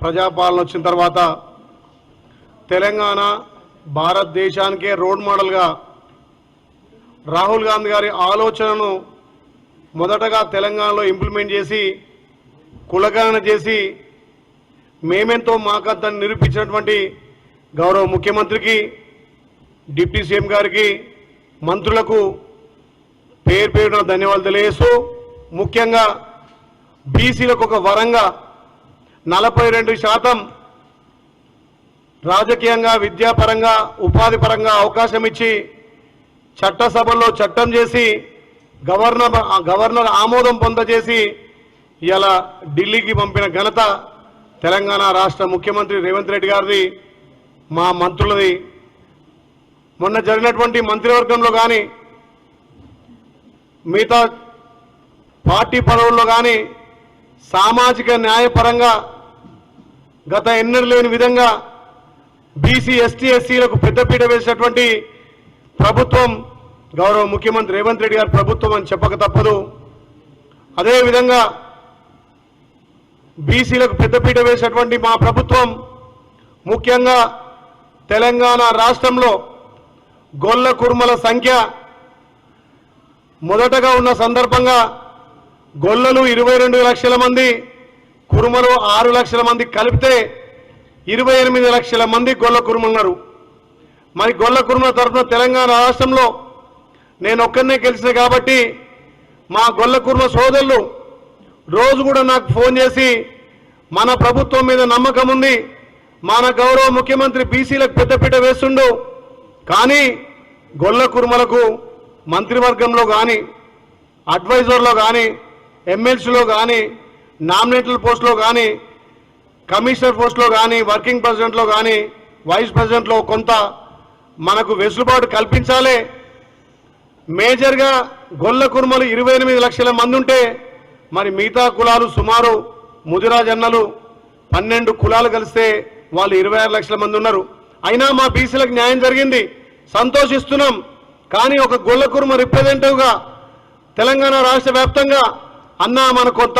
ప్రజాపాలన వచ్చిన తర్వాత తెలంగాణ భారతదేశానికే రోడ్ మోడల్గా రాహుల్ గాంధీ గారి ఆలోచనను మొదటగా తెలంగాణలో ఇంప్లిమెంట్ చేసి కులగణన చేసి మేమెంతో మాకంతని నిరూపించినటువంటి గౌరవ ముఖ్యమంత్రికి, డిప్యూటీ సీఎం గారికి, మంత్రులకు పేరు పేరున ధన్యవాదాలు తెలియజేస్తూ, ముఖ్యంగా బీసీలకు ఒక వరంగా 42% రాజకీయంగా, విద్యాపరంగా, ఉపాధి పరంగా అవకాశం ఇచ్చి చట్టసభల్లో చట్టం చేసి గవర్నర్ ఆమోదం పొందజేసి ఇలా ఢిల్లీకి పంపిన ఘనత తెలంగాణ రాష్ట్ర ముఖ్యమంత్రి రేవంత్ రెడ్డి గారిది, మా మంత్రులది. మొన్న జరిగినటువంటి మంత్రివర్గంలో కానీ మిగతా పార్టీ పదవుల్లో కానీ సామాజిక న్యాయపరంగా గత ఎన్నడూ లేని విధంగా బీసీ, ఎస్టీ, ఎస్సీలకు పెద్దపీట వేసినటువంటి ప్రభుత్వం గౌరవ ముఖ్యమంత్రి రేవంత్ రెడ్డి గారి ప్రభుత్వం అని చెప్పక తప్పదు. అదేవిధంగా బీసీలకు పెద్దపీట వేసినటువంటి మా ప్రభుత్వం ముఖ్యంగా తెలంగాణ రాష్ట్రంలో గొల్ల కుర్మల సంఖ్య మొదటగా ఉన్న సందర్భంగా గొల్లలు 22 లక్షల మంది, కురుమలు 6 లక్షల మంది కలిపితే 28 లక్షల మంది గొల్ల కురుమలు ఉన్నారు. మరి గొల్ల కురుమల తరఫున తెలంగాణ రాష్ట్రంలో నేను ఒక్కనే గెలిచిన కాబట్టి మా గొల్ల కురుమ సోదరులు రోజు కూడా నాకు ఫోన్ చేసి మన ప్రభుత్వం మీద నమ్మకం ఉంది, మన గౌరవ ముఖ్యమంత్రి బీసీలకు పెద్దపీట వేస్తుండు, కానీ గొల్ల కురుమలకు మంత్రివర్గంలో కానీ, అడ్వైజర్లో కానీ, ఎమ్మెల్సీలో కానీ, నామినేటెడ్ పోస్టులో కానీ, కమిషనర్ పోస్టులో కానీ, వర్కింగ్ ప్రెసిడెంట్లో కానీ, వైస్ ప్రెసిడెంట్లో కొంత మనకు వెసులుబాటు కల్పించాలి. మేజర్గా గొల్ల కురుమలు 28 లక్షల మంది ఉంటే మరి మిగతా కులాలు సుమారు ముదిరాజన్నలు 12 కులాలు కలిస్తే వాళ్ళు 26 లక్షల మంది ఉన్నారు. అయినా మా బీసీలకు న్యాయం జరిగింది, సంతోషిస్తున్నాం. కానీ ఒక గొల్ల కురుమ రిప్రజెంటేటివ్గా తెలంగాణ రాష్ట్ర వ్యాప్తంగా అన్నా మన కొంత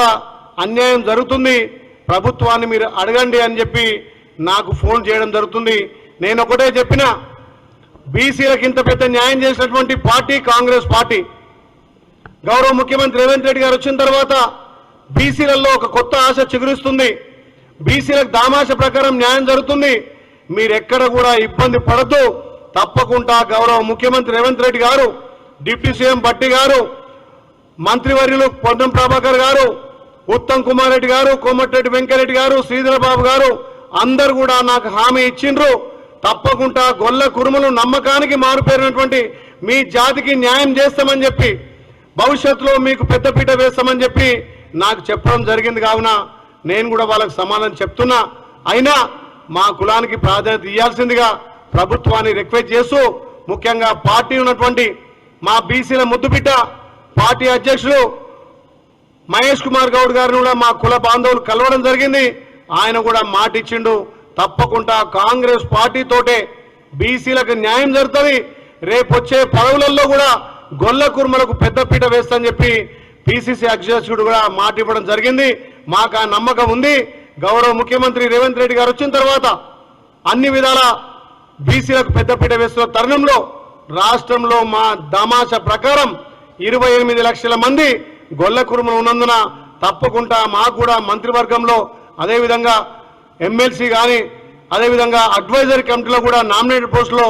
అన్యాయం జరుగుతుంది, ప్రభుత్వాన్ని మీరు అడగండి అని చెప్పి నాకు ఫోన్ చేయడం జరుగుతుంది. నేను ఒకటే చెప్పిన, బీసీలకు ఇంత పెద్ద న్యాయం చేసినటువంటి పార్టీ కాంగ్రెస్ పార్టీ. గౌరవ ముఖ్యమంత్రి రేవంత్ రెడ్డి గారు వచ్చిన తర్వాత బీసీలలో ఒక కొత్త ఆశ చిగురిస్తుంది, బీసీలకు దామాష ప్రకారం న్యాయం జరుగుతుంది. మీరెక్కడ కూడా ఇబ్బంది పడద్దు. తప్పకుండా గౌరవ ముఖ్యమంత్రి రేవంత్ రెడ్డి గారు, డిప్యూటీ సీఎం భట్టి గారు, మంత్రివర్యులు పొన్నం ప్రభాకర్ గారు, ఉత్తమ్ కుమార్ రెడ్డి గారు, కోమటిరెడ్డి వెంకరెడ్డి గారు, శ్రీధర్ బాబు గారు అందరూ కూడా నాకు హామీ ఇచ్చిండ్రు. తప్పకుండా గొల్ల కురుమలు నమ్మకానికి మారుపేరినటువంటి మీ జాతికి న్యాయం చేస్తామని చెప్పి, భవిష్యత్తులో మీకు పెద్దపీట వేస్తామని చెప్పి నాకు చెప్పడం జరిగింది. కావున నేను కూడా వాళ్ళకి సమాధానం చెప్తున్నా. అయినా మా కులానికి ప్రాధాన్యత ఇవ్వాల్సిందిగా ప్రభుత్వాన్ని రిక్వెస్ట్ చేస్తూ, ముఖ్యంగా పార్టీ ఉన్నటువంటి మా బీసీల ముద్దుబిడ్డ పార్టీ అధ్యక్షులు మహేష్ కుమార్ గౌడ్ గారిని కూడా మా కుల బాంధవులు కలవడం జరిగింది. ఆయన కూడా మాట ఇచ్చిండు, తప్పకుండా కాంగ్రెస్ పార్టీతోటే బీసీలకు న్యాయం జరుగుతుంది, రేపు వచ్చే పదవులలో కూడా గొల్ల కుర్మలకు పెద్దపీట వేస్తని చెప్పి పిసిసి అధ్యక్షుడు కూడా మాట ఇవ్వడం జరిగింది. మాకు ఆ నమ్మకం ఉంది. గౌరవ ముఖ్యమంత్రి రేవంత్ రెడ్డి గారు వచ్చిన తర్వాత అన్ని విధాల బీసీలకు పెద్దపీట వేస్తున్న తరుణంలో రాష్ట్రంలో మా దామాష ప్రకారం 28 లక్షల మంది గొల్ల కుర్మలు ఉన్నందున తప్పకుండా మాకు కూడా మంత్రివర్గంలో, అదేవిధంగా ఎమ్మెల్సీ కానీ, అదేవిధంగా అడ్వైజరీ కమిటీలో కూడా నామినేటెడ్ పోస్టులో,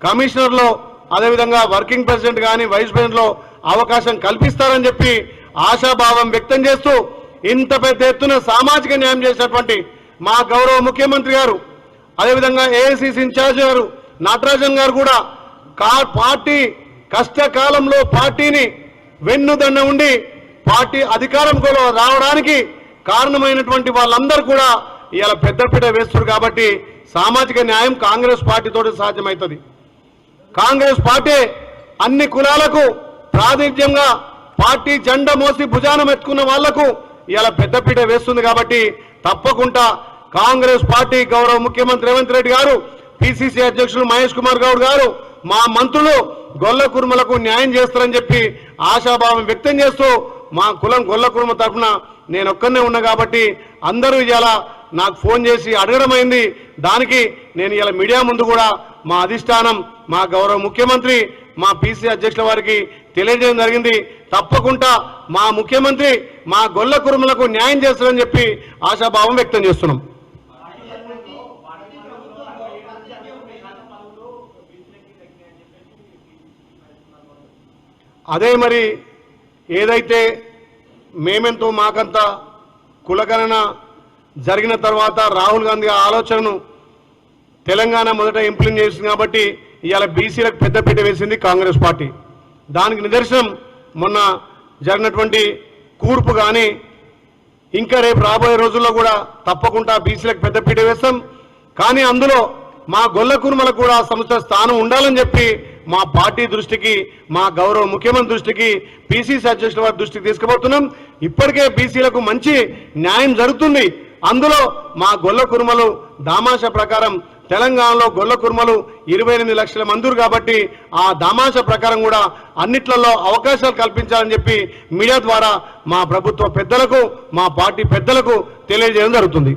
కమిషనర్లో, అదేవిధంగా వర్కింగ్ ప్రెసిడెంట్ కానీ, వైస్ ప్రెసిడెంట్లో అవకాశం కల్పిస్తారని చెప్పి ఆశాభావం వ్యక్తం చేస్తూ, ఇంత పెద్ద ఎత్తున సామాజిక న్యాయం చేసినటువంటి మా గౌరవ ముఖ్యమంత్రి గారు, అదేవిధంగా ఏఐసిసి ఇన్ఛార్జ్ గారు నటరాజన్ గారు కూడా పార్టీ కష్టకాలంలో పార్టీని వెన్నుదన్న ఉండి పార్టీ అధికారంలో రావడానికి కారణమైనటువంటి వాళ్ళందరూ కూడా ఇలా పెద్దపీట వేస్తారు. కాబట్టి సామాజిక న్యాయం కాంగ్రెస్ పార్టీతో సాధ్యమవుతుంది. కాంగ్రెస్ పార్టీ అన్ని కులాలకు ప్రాతినిధ్యంగా పార్టీ జెండా మోసి భుజానం ఎత్తుకున్న వాళ్లకు ఇలా పెద్దపీట వేస్తుంది. కాబట్టి తప్పకుండా కాంగ్రెస్ పార్టీ గౌరవ ముఖ్యమంత్రి రేవంత్ రెడ్డి గారు, పిసిసి అధ్యక్షులు మహేష్ కుమార్ గౌడ్ గారు, మా మంత్రులు గొల్ల కుర్మలకు న్యాయం చేస్తారని చెప్పి ఆశాభావం వ్యక్తం చేస్తూ మా కులం గొల్ల కుర్మ తరఫున నేను ఒక్కనే ఉన్నా కాబట్టి అందరూ ఇలా నాకు ఫోన్ చేసి అడగడం అయింది. దానికి నేను ఇలా మీడియా ముందు కూడా మా అధిష్టానం, మా గౌరవ ముఖ్యమంత్రి, మా పీసీ అధ్యక్షుల వారికి తెలియజేయడం జరిగింది. తప్పకుండా మా ముఖ్యమంత్రి మా గొల్ల కురుమలకు న్యాయం చేస్తారని చెప్పి ఆశాభావం వ్యక్తం చేస్తున్నాం. అదే మరి ఏదైతే మేమెంతో మాకంత కులగణన జరిగిన తర్వాత రాహుల్ గాంధీ ఆ ఆలోచనను తెలంగాణ మొదట ఇంప్లిమెంట్ చేసింది కాబట్టి ఇవాళ బీసీలకు పెద్దపీట వేసింది కాంగ్రెస్ పార్టీ. దానికి నిదర్శనం మొన్న జరిగినటువంటి కూర్పు కానీ ఇంకా రేపు రాబోయే రోజుల్లో కూడా తప్పకుండా బీసీలకు పెద్దపీట వేస్తాం. కానీ అందులో మా గొల్ల కురుమలకు కూడా సముచిత స్థానం ఉండాలని చెప్పి మా పార్టీ దృష్టికి, మా గౌరవ ముఖ్యమంత్రి దృష్టికి, పీసీసీ అధ్యక్షుల వారి దృష్టికి తీసుకుపోతున్నాం. ఇప్పటికే బీసీలకు మంచి న్యాయం జరుగుతుంది. అందులో మా గొల్ల కురుమలు దామాషా ప్రకారం తెలంగాణలో గొల్ల కురుమలు 28 లక్షల మంది కాబట్టి ఆ దామాషా ప్రకారం కూడా అన్నిట్లలో అవకాశాలు కల్పించాలని చెప్పి మీడియా ద్వారా మా ప్రభుత్వ పెద్దలకు, మా పార్టీ పెద్దలకు తెలియజేయడం జరుగుతుంది.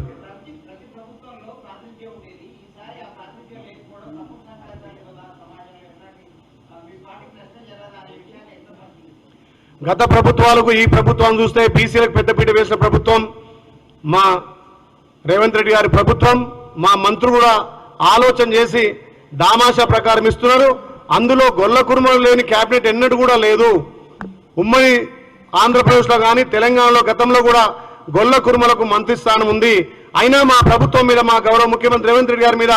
గత ప్రభుత్వాలకు ఈ ప్రభుత్వం చూస్తే బీసీలకు పెద్దపీట వేసిన ప్రభుత్వం మా రేవంత్ రెడ్డి గారి ప్రభుత్వం. మా మంత్రులు కూడా ఆలోచన చేసి దామాషా ప్రకారం ఇస్తున్నారు. అందులో గొల్ల కురుమలు లేని క్యాబినెట్ ఎన్నడూ కూడా లేదు. ఉమ్మడి ఆంధ్రప్రదేశ్లో కానీ తెలంగాణలో గతంలో కూడా గొల్ల కురుమలకు మంత్రి స్థానం ఉంది. అయినా మా ప్రభుత్వం మీద, మా గౌరవ ముఖ్యమంత్రి రేవంత్ రెడ్డి గారి మీద,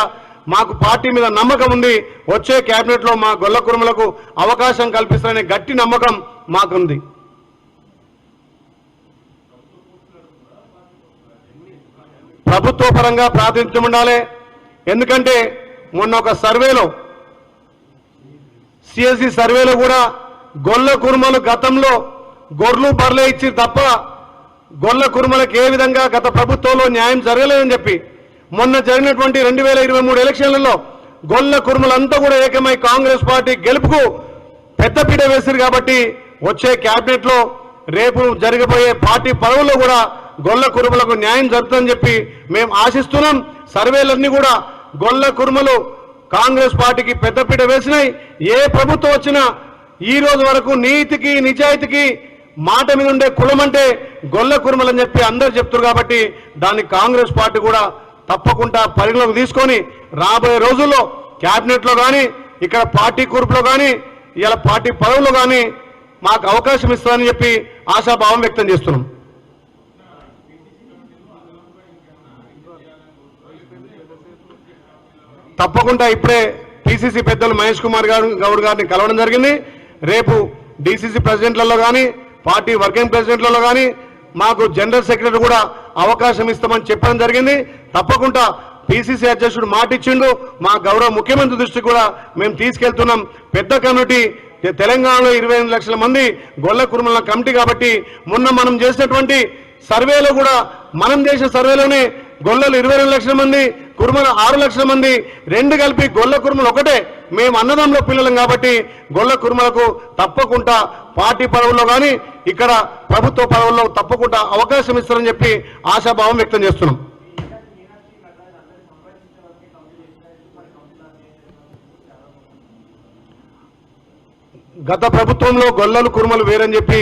మాకు పార్టీ మీద నమ్మకం ఉంది. వచ్చే క్యాబినెట్ లో మా గొల్ల కురుమలకు అవకాశం కల్పిస్తారనే గట్టి నమ్మకం మాకుంది. ప్రభుత్వ పరంగా ప్రాతినిధ్యం ఉండాలి. ఎందుకంటే మొన్న ఒక సర్వేలో, సిఎస్సి సర్వేలో కూడా గొల్ల కురుమలు గతంలో గొర్రెలు బర్రెలు ఇచ్చి తప్ప గొల్ల కురుమలకు ఏ విధంగా గత ప్రభుత్వంలో న్యాయం జరగలేదని చెప్పి మొన్న జరిగినటువంటి 2023 ఎలక్షన్లలో గొల్ల కురుమలంతా కూడా ఏకమై కాంగ్రెస్ పార్టీ గెలుపుకు పెద్దపీట వేశారు. కాబట్టి వచ్చే క్యాబినెట్ లో రేపు జరగబోయే పార్టీ పదవుల్లో కూడా గొల్ల కురుమలకు న్యాయం జరుగుతుందని చెప్పి మేము ఆశిస్తున్నాం. సర్వేలన్నీ కూడా గొల్ల కురుమలు కాంగ్రెస్ పార్టీకి పెద్దపీట వేసినాయి. ఏ ప్రభుత్వం వచ్చినా ఈ రోజు వరకు నీతికి నిజాయితీకి మాట మీద ఉండే కులం అంటే గొల్ల కురుమలని చెప్పి అందరూ చెప్తారు. కాబట్టి దాన్ని కాంగ్రెస్ పార్టీ కూడా తప్పకుండా పరిగణలోకి తీసుకొని రాబోయే రోజుల్లో క్యాబినెట్ లో కానీ, ఇక్కడ పార్టీ కూర్పులో కానీ, ఇలా పార్టీ పదవుల్లో కానీ మాకు అవకాశం ఇస్తారని చెప్పి ఆశాభావం వ్యక్తం చేస్తున్నాం. తప్పకుండా ఇప్పుడే పిసిసి పెద్దలు మహేష్ కుమార్ గౌడ్ గారిని కలవడం జరిగింది. రేపు డిసిసి ప్రెసిడెంట్లలో కానీ, పార్టీ వర్కింగ్ ప్రెసిడెంట్లలో కానీ మాకు జనరల్ సెక్రటరీ కూడా అవకాశం ఇస్తామని చెప్పడం జరిగింది. తప్పకుండా పిసిసి అధ్యక్షుడు మాటిచ్చిండు. మా గౌరవ ముఖ్యమంత్రి దృష్టికి కూడా మేము తీసుకెళ్తున్నాం. పెద్ద కమిటీ తెలంగాణలో 28 లక్షల మంది గొల్ల కురుమల కమిటీ కాబట్టి మొన్న మనం చేసినటువంటి సర్వేలో కూడా, మనం చేసిన సర్వేలోనే గొల్లలు 22 లక్షల మంది, కురుమల 6 లక్షల మంది, రెండు కలిపి గొల్ల కురుమలు ఒకటే. మేము అన్నదంలో పిల్లలం కాబట్టి గొల్ల కురుమలకు తప్పకుండా పార్టీ పదవుల్లో కానీ, ఇక్కడ ప్రభుత్వ పదవుల్లో తప్పకుండా అవకాశం ఇస్తారని చెప్పి ఆశాభావం వ్యక్తం చేస్తున్నాం. గత ప్రభుత్వంలో గొల్లలు కురుమలు వేరని చెప్పి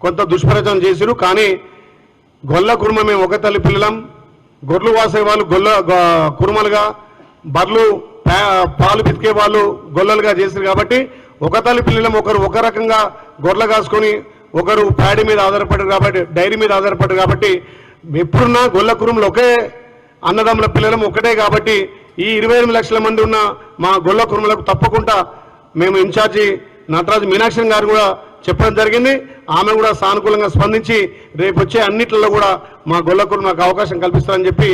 కొంత దుష్ప్రచారం చేశారు. కానీ గొల్ల కురుమ మేము ఒక తల్లి పిల్లలం. గొర్రెలు వాసే వాళ్ళు గొల్ల కురుమలుగా, బర్రెలు పాలు పితికే వాళ్ళు గొల్లలుగా చేశారు. కాబట్టి ఒక తల్లి పిల్లలం. ఒకరు ఒక రకంగా గొర్రెలు కాసుకొని, ఒకరు ప్యాడీ మీద ఆధారపడ్డారు కాబట్టి, డైరీ మీద ఆధారపడ్డారు కాబట్టి ఎప్పుడున్నా గొల్ల కురుమలు ఒకే అన్నదమ్ముల పిల్లలం ఒకటే. కాబట్టి ఈ 28 లక్షల మంది ఉన్న మా గొల్ల కురుమలకు తప్పకుండా మేము ఇన్ఛార్జి నటరాజు మీనాక్షి గారు కూడా చెప్పడం జరిగింది. ఆమె కూడా సానుకూలంగా స్పందించి రేపు వచ్చే అన్నిట్లలో కూడా మా గొల్ల కురుమలకు అవకాశం కల్పిస్తారని చెప్పి